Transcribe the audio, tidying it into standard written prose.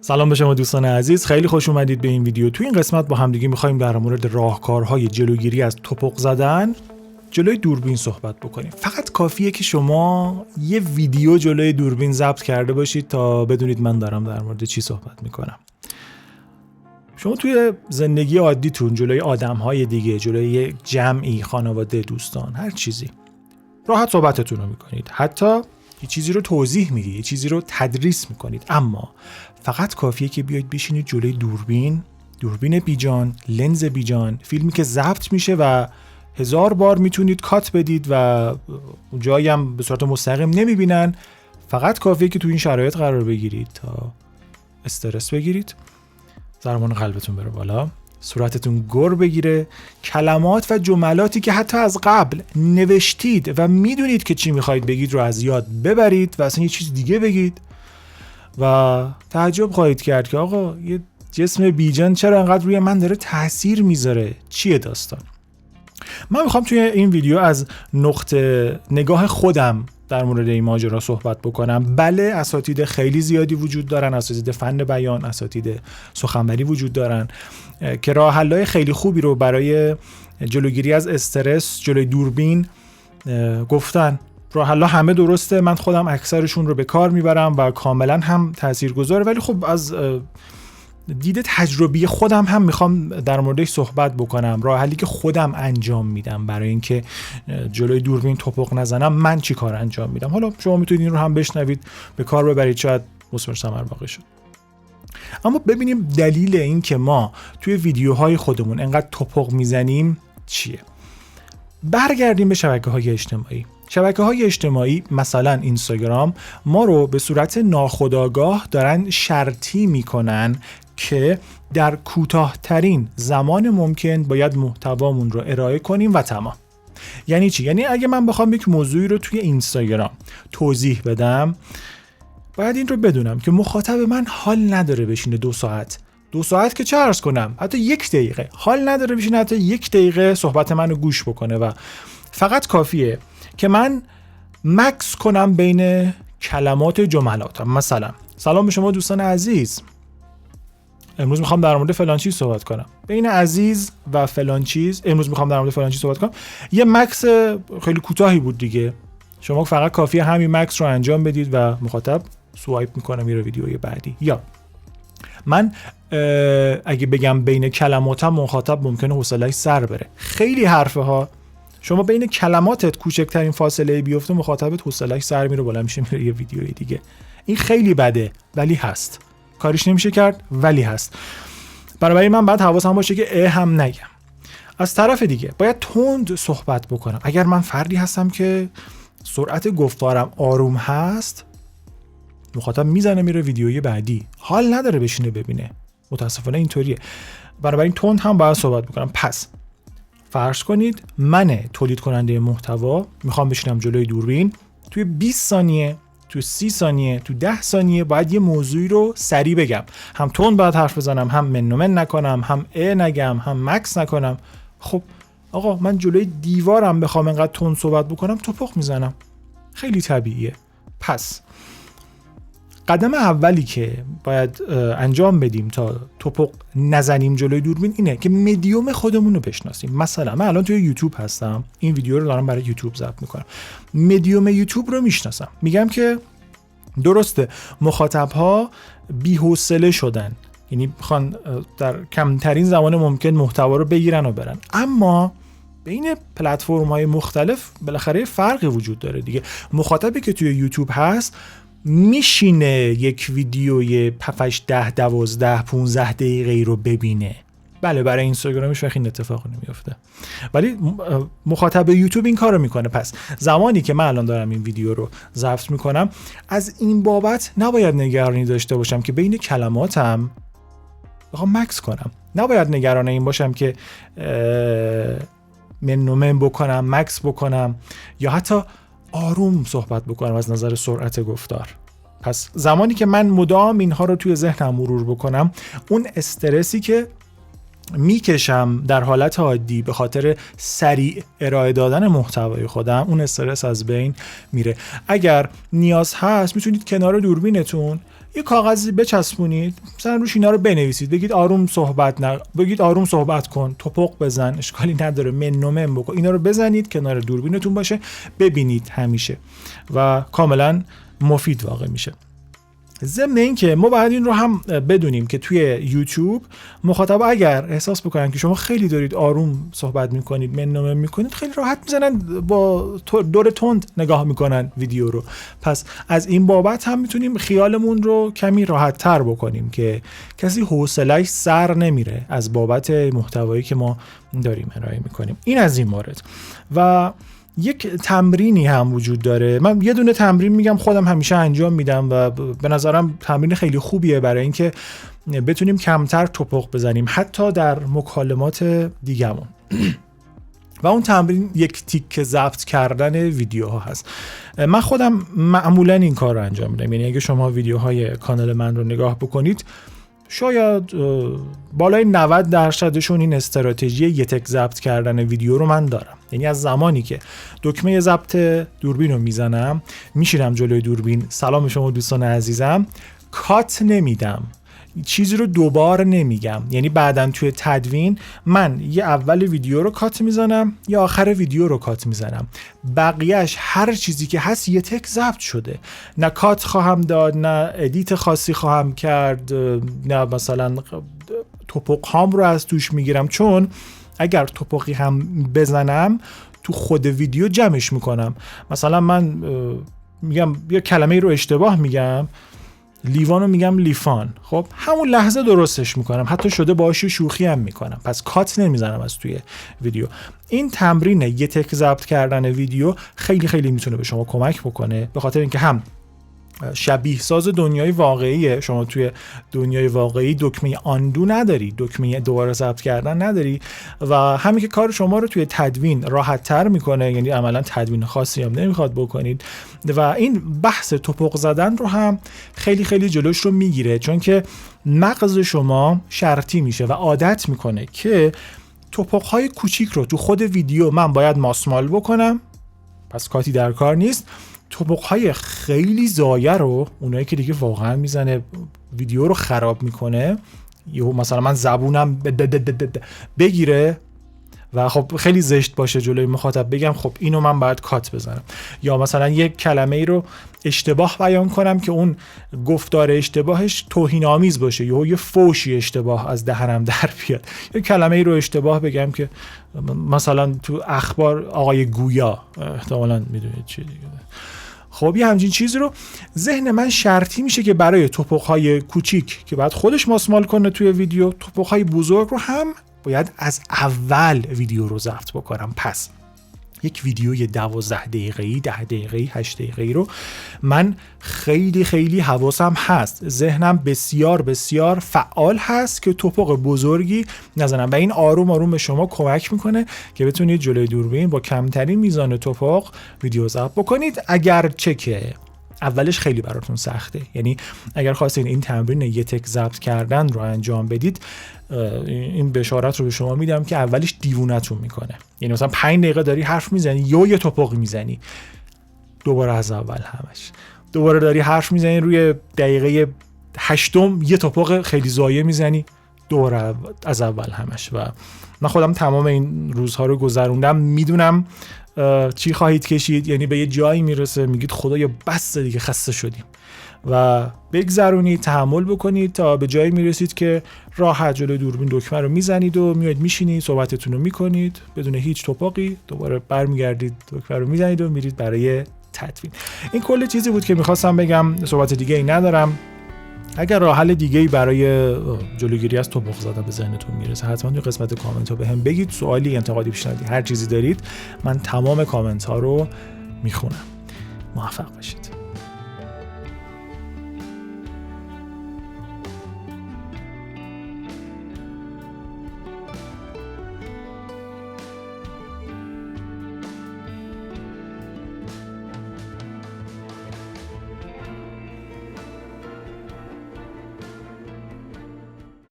سلام به شما دوستان عزیز، خیلی خوش اومدید به این ویدیو. تو این قسمت با همدیگه می‌خوایم در مورد راهکارهای جلوگیری از توپق زدن جلوی دوربین صحبت بکنیم. فقط کافیه که شما یه ویدیو جلوی دوربین ضبط کرده باشید تا بدونید من دارم در مورد چی صحبت میکنم. شما توی زندگی عادیتون جلوی آدم‌های دیگه، جلوی یه جمعی، خانواده، دوستان، هر چیزی راحت صحبتتون رو میکنید، حتی یه چیزی رو توضیح میدید، یه چیزی رو تدریس میکنید، اما فقط کافیه که بیاید بشینید جلوی دوربین بیجان، لنز بیجان، فیلمی که ضبط میشه و 1000 بار میتونید کات بدید و جایی هم به صورت مستقیم نمیبینن. فقط کافیه که تو این شرایط قرار بگیرید تا استرس بگیرید، ضربان قلبتون بره بالا، صورتتون گر بگیره، کلمات و جملاتی که حتی از قبل نوشتید و میدونید که چی میخواید بگید رو از یاد ببرید و اصلا یه چیز دیگه بگید و تعجب خواهید کرد که آقا یه جسم بیجان چرا انقدر روی من داره تاثیر میذاره، چیه داستان. من میخوام توی این ویدیو از نقطه نگاه خودم در مورد این ماجرا صحبت بکنم. بله، اساتید خیلی زیادی وجود دارن، اساتید فن بیان، اساتید سخنوری وجود دارن که راه حل‌های خیلی خوبی رو برای جلوگیری از استرس جلوی دوربین گفتن. راه حل‌ها همه درسته، من خودم اکثرشون رو به کار میبرم و کاملا هم تاثیرگذاره، ولی خب از دید تجربی خودم هم میخوام در موردش صحبت بکنم. راه حلی که خودم انجام میدم برای اینکه جلوی دوربین توپق نزنم، من چی کار انجام میدم. حالا شما میتونید این رو هم بشنوید، به کار ببرید، شاید مثمر ثمر واقع شد. اما ببینیم دلیل این که ما توی ویدیوهای خودمون انقدر توپق میزنیم چیه. برگردیم به شبکه‌های اجتماعی. شبکه‌های اجتماعی مثلا اینستاگرام ما رو به صورت ناخودآگاه دارن شرطی میکنن که در کوتاه‌ترین زمان ممکن باید محتوامون رو ارائه کنیم و تمام. یعنی چی؟ یعنی اگه من بخوام یک موضوعی رو توی اینستاگرام توضیح بدم، باید این رو بدونم که مخاطب من حال نداره بشینه 2 ساعت که چه عرض کنم، حتی 1 دقیقه حال نداره بشینه، حتی 1 دقیقه صحبت منو گوش بکنه و فقط کافیه که من مکس کنم بین کلمات و جملاتم. مثلا سلام به شما دوستان عزیز، امروز میخوام در مورد فلان چیز صحبت کنم. بین عزیز و فلان چیز امروز میخوام در مورد فلان چیز صحبت کنم، یه مکس خیلی کوتاهی بود دیگه. شما فقط کافیه همین مکس رو انجام بدید و مخاطب سوایپ میکنه میره ویدیوی بعدی. یا من اگه بگم بین کلماتم، مخاطب ممکنه حوصله‌اش سر بره. خیلی حرفه ها، شما بین کلماتت کوچکترین فاصله بیفته، مخاطبت حوصله‌اش سر میره، بالا میشه میره یه ویدیوی دیگه. این خیلی بده ولی هست، کاریش نمیشه کرد ولی هست. برای من باید حواسم باشه که هم نگم. از طرف دیگه باید تند صحبت بکنم. اگر من فردی هستم که سرعت گفتارم آروم هست، مخاطب میزنه میره ویدیوی بعدی، حال نداره بشینه ببینه. متاسفانه اینطوریه. برای این تند هم باید صحبت بکنم. پس فرض کنید من تولید کننده محتوا میخوام بشینم جلوی دوربین، توی 20 ثانیه، توی 30 ثانیه، توی 10 ثانیه باید یه موضوعی رو سریع بگم. هم تند باید حرف بزنم، هم من نکنم، هم نگم، هم مکس نکنم. خب آقا من جلوی دیوارم بخوام انقدر تند صحبت بکنم، توپق میزنم. خیلی طبیعیه. پس قدم اولی که باید انجام بدیم تا توپق نزنیم جلوی دوربین اینه که مدیوم خودمون رو بشناسیم. مثلا من الان توی یوتیوب هستم، این ویدیو رو دارم برای یوتیوب ضبط میکنم. مدیوم یوتیوب رو میشناسم. میگم که درسته مخاطب‌ها بی‌حوصله شدن، یعنی میخوان در کمترین زمان ممکن محتوا رو بگیرن و برن، اما بین پلتفرم‌های مختلف بالاخره فرقی وجود داره دیگه. مخاطبی که توی یوتیوب هست میشینه یک ویدیوی 5 10 12 15 دقیقه‌ای رو ببینه. بله، برای اینستاگرامش وقتی این اتفاق نمیفته، ولی مخاطب یوتیوب این کارو میکنه. پس زمانی که من الان دارم این ویدیو رو ضبط میکنم، از این بابت نباید نگرانی داشته باشم که بین کلماتم بخوام مکس کنم. نباید نگران این باشم که من بکنم، مکس بکنم یا حتی آروم صحبت بکنم از نظر سرعت گفتار. پس زمانی که من مدام اینها رو توی ذهنم مرور بکنم، اون استرسی که میکشم در حالت عادی به خاطر سریع ارائه دادن محتوای خودم، اون استرس از بین میره. اگر نیاز هست میتونید کنار دوربینتون یه کاغذی بچسبونید، مثلا روش اینا رو بنویسید، بگید آروم صحبت کن، توپق بزن، اشکالی نداره، من بکن، اینا رو بزنید کنار دوربینتون باشه، ببینید همیشه و کاملا مفید واقع میشه. ضمن این که ما باید این رو هم بدونیم که توی یوتیوب مخاطب اگر احساس بکنن که شما خیلی دارید آروم صحبت میکنید، من میکنید، خیلی راحت میزنن با دور تند نگاه میکنن ویدیو رو. پس از این بابت هم میتونیم خیالمون رو کمی راحت تر بکنیم که کسی حوصله‌اش سر نمیره از بابت محتوایی که ما داریم ارائه میکنیم. این از این مورد. و یک تمرینی هم وجود داره. من یه دونه تمرین میگم خودم همیشه انجام میدم و به نظرم تمرین خیلی خوبیه برای اینکه بتونیم کمتر توپق بزنیم حتی در مکالمات دیگمون. و اون تمرین یک تیکه ضبط کردن ویدیوها هست. من خودم معمولا این کار رو انجام میدم. یعنی اگه شما ویدیوهای کانال من رو نگاه بکنید، شاید بالای 90% این استراتژی یک تک ضبط کردن ویدیو رو من دارم. یعنی از زمانی که دکمه ضبط دوربین رو میزنم، میشینم جلوی دوربین، سلام شما دوستان عزیزم، کات نمیدم، چیزی رو دوبار نمیگم. یعنی بعدن توی تدوین من یه اول ویدیو رو کات میزنم یا آخر ویدیو رو کات میزنم، بقیهش هر چیزی که هست یه تک ضبط شده. نه کات خواهم داد، نه ادیت خاصی خواهم کرد، نه مثلا توپق هام رو از توش میگیرم، چون اگر توپقی هم بزنم تو خود ویدیو جمعش میکنم. مثلا من میگم یه کلمه رو اشتباه میگم، لیوانو میگم لیفان، خب همون لحظه درستش میکنم، حتی شده باهاش شوخی هم میکنم، پس کات نمیزنم از توی ویدیو. این تمرین یک تک ضبط کردن ویدیو خیلی خیلی میتونه به شما کمک بکنه، به خاطر اینکه هم شبیه ساز دنیای واقعیه. شما توی دنیای واقعی دکمه آندو نداری، دکمه دوباره ضبط کردن نداری و همین که کار شما رو توی تدوین راحت تر میکنه. یعنی عملا تدوین خاصی هم نمیخواد بکنید و این بحث توپق زدن رو هم خیلی خیلی جلوش رو میگیره، چون که مغز شما شرطی میشه و عادت میکنه که توپق‌های کوچیک رو تو خود ویدیو من باید ماسمال بکنم، پس کاتی در کار نیست. توپق‌های خیلی زایه رو، اونایی که دیگه واقعا میزنه ویدیو رو خراب میکنه، یهو مثلا من زبونم بگیره و خب خیلی زشت باشه جلوی مخاطب بگم خب اینو من باید کات بزنم، یا مثلا یک کلمه ای رو اشتباه بیان کنم که اون گفتار اشتباهش توهین‌آمیز باشه، یه فوشی اشتباه از دهنم در بیاد، یه کلمه ای رو اشتباه بگم که مثلا تو اخبار آقای گویا، احتمالاً میدونید چی دیگه. خب یه همچین چیزی رو ذهن من شرطی میشه که برای توپق‌های کوچیک که بعد خودش ماسمال کنه توی ویدیو، توپق‌های بزرگ رو هم باید از اول ویدیو رو ضبط بکنم. پس یک ویدیوی 12 دقیقه‌ای، 10 دقیقه‌ای، 8 دقیقه‌ای رو من خیلی خیلی حواسم هست، ذهنم بسیار بسیار فعال هست که توپق بزرگی نزنم و این آروم آروم به شما کمک میکنه که بتونید جلوی دوربین با کمترین میزان توپق ویدیو ضبط بکنید. اگرچه که اولش خیلی براتون سخته، یعنی اگر خواستین این تمرین یک تک ضبط کردن رو انجام بدید، این بشارت رو به شما میدم که اولش دیوونتون میکنه. یعنی مثلا 5 دقیقه داری حرف میزنی یا یه توپق میزنی، دوباره از اول همش، دوباره داری حرف میزنی روی دقیقه 8 یه توپق خیلی زایه میزنی، دوباره از اول همش. و من خودم تمام این روزها رو گذروندم، میدونم چی خواهید کشید. یعنی به یه جایی میرسه میگید خدایا بس دیگه، خسته شدیم و بگذرونید، تحمل بکنید تا به جایی میرسید که راحت جلوی دوربین دکمه رو میزنید و میاد میشینید، صحبتتون رو میکنید بدون هیچ توپقی، دوباره برمیگردید دکمه رو میزنید و میرید برای تدوین. این کل چیزی بود که میخواستم بگم، صحبت دیگه ای ندارم. اگر راه حل دیگه‌ای برای جلوگیری از توپق زدن به ذهنتون میرسه، حتما توی قسمت کامنت ها بهم بگید. سوالی، انتقادی، پیشنهادی، هر چیزی دارید، من تمام کامنت ها رو میخونم. موفق باشید.